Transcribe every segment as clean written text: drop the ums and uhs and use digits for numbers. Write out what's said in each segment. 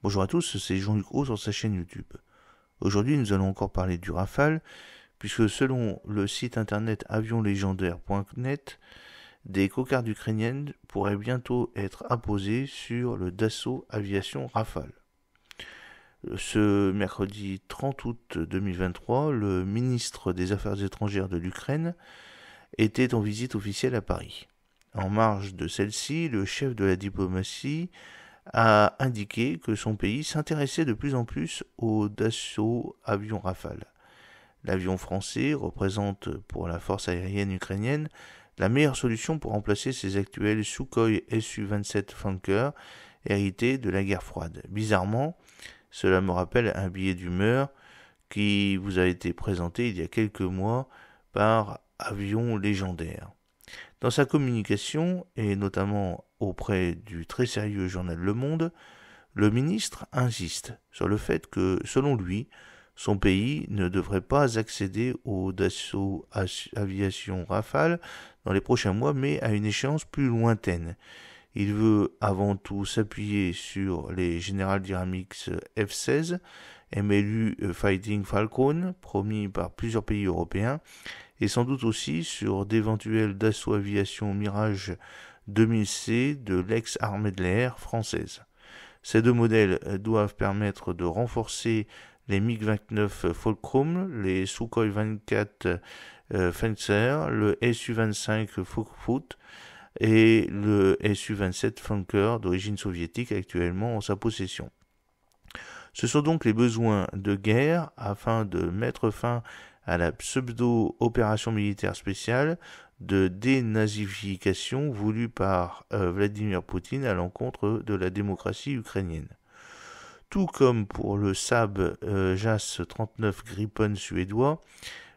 Bonjour à tous, c'est Jean-Luc Haut sur sa chaîne YouTube. Aujourd'hui, nous allons encore parler du Rafale, puisque selon le site internet avionlégendaire.net, des cocardes ukrainiennes pourraient bientôt être apposées sur le Dassault Aviation Rafale. Ce mercredi 30 août 2023, le ministre des Affaires étrangères de l'Ukraine était en visite officielle à Paris. En marge de celle-ci, le chef de la diplomatie a indiqué que son pays s'intéressait de plus en plus au Dassault Avion Rafale. L'avion français représente pour la force aérienne ukrainienne la meilleure solution pour remplacer ses actuels Sukhoi Su-27 Funker hérités de la guerre froide. Bizarrement, cela me rappelle un billet d'humeur qui vous a été présenté il y a quelques mois par Avion Légendaire. Dans sa communication, et notamment auprès du très sérieux journal Le Monde, le ministre insiste sur le fait que, selon lui, son pays ne devrait pas accéder au Dassault Aviation Rafale dans les prochains mois, mais à une échéance plus lointaine. Il veut avant tout s'appuyer sur les General Dynamics F-16, MLU Fighting Falcon, promis par plusieurs pays européens, et sans doute aussi sur d'éventuels Dassault Aviation Mirage 2000C de l'ex-armée de l'air française. Ces deux modèles doivent permettre de renforcer les MiG-29 Fulcrum, les Sukhoi 24 Fencer, le Su-25 Fokut et le Su-27 Funker d'origine soviétique actuellement en sa possession. Ce sont donc les besoins de guerre afin de mettre fin à la pseudo-opération militaire spéciale de dénazification voulue par Vladimir Poutine à l'encontre de la démocratie ukrainienne. Tout comme pour le Saab JAS 39 Gripen suédois,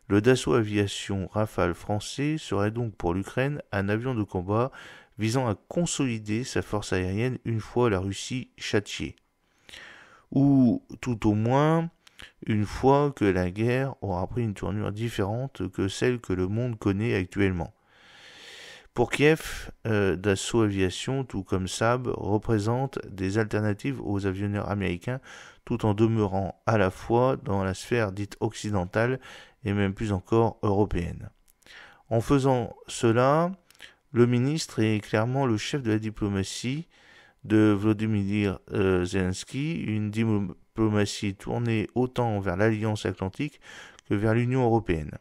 le Dassault Aviation Rafale français serait donc pour l'Ukraine un avion de combat visant à consolider sa force aérienne une fois la Russie châtiée. Ou tout au moins une fois que la guerre aura pris une tournure différente que celle que le monde connaît actuellement. Pour Kiev, Dassault Aviation, tout comme Saab, représente des alternatives aux avionneurs américains tout en demeurant à la fois dans la sphère dite occidentale et même plus encore européenne. En faisant cela, le ministre est clairement le chef de la diplomatie de Volodymyr Zelensky, une diplomatie tournée autant vers l'Alliance Atlantique que vers l'Union Européenne.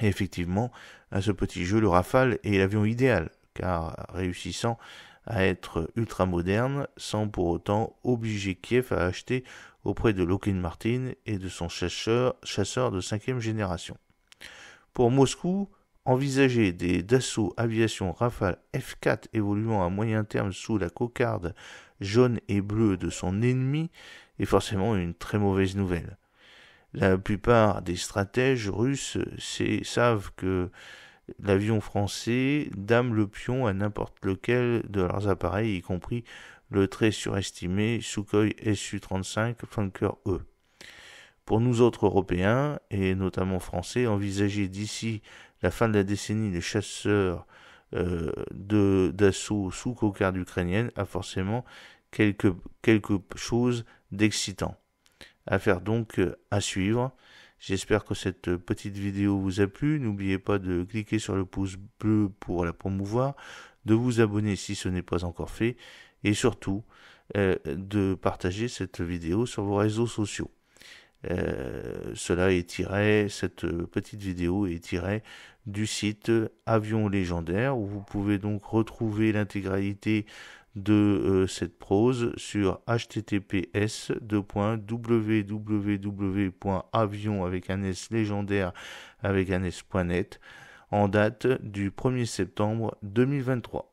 Et effectivement, à ce petit jeu, le Rafale est l'avion idéal, car réussissant à être ultra moderne, sans pour autant obliger Kiev à acheter auprès de Lockheed Martin et de son chasseur de 5e génération. Pour Moscou, envisager des Dassault Aviation Rafale F4 évoluant à moyen terme sous la cocarde jaune et bleue de son ennemi est forcément une très mauvaise nouvelle. La plupart des stratèges russes savent que l'avion français dame le pion à n'importe lequel de leurs appareils, y compris le très surestimé Sukhoi Su-35 Funker E. Pour nous autres Européens, et notamment Français, envisager d'ici la fin de la décennie les chasseurs d'assaut sous cocarde ukrainienne a forcément quelque chose d'excitant. Affaire donc à suivre. J'espère que cette petite vidéo vous a plu. N'oubliez pas de cliquer sur le pouce bleu pour la promouvoir, de vous abonner si ce n'est pas encore fait, et surtout de partager cette vidéo sur vos réseaux sociaux. Cette petite vidéo est tirée du site Avion Légendaire, où vous pouvez donc retrouver l'intégralité de cette prose sur https://www.avion avec un s légendaire avec un s.net en date du 1er septembre 2023.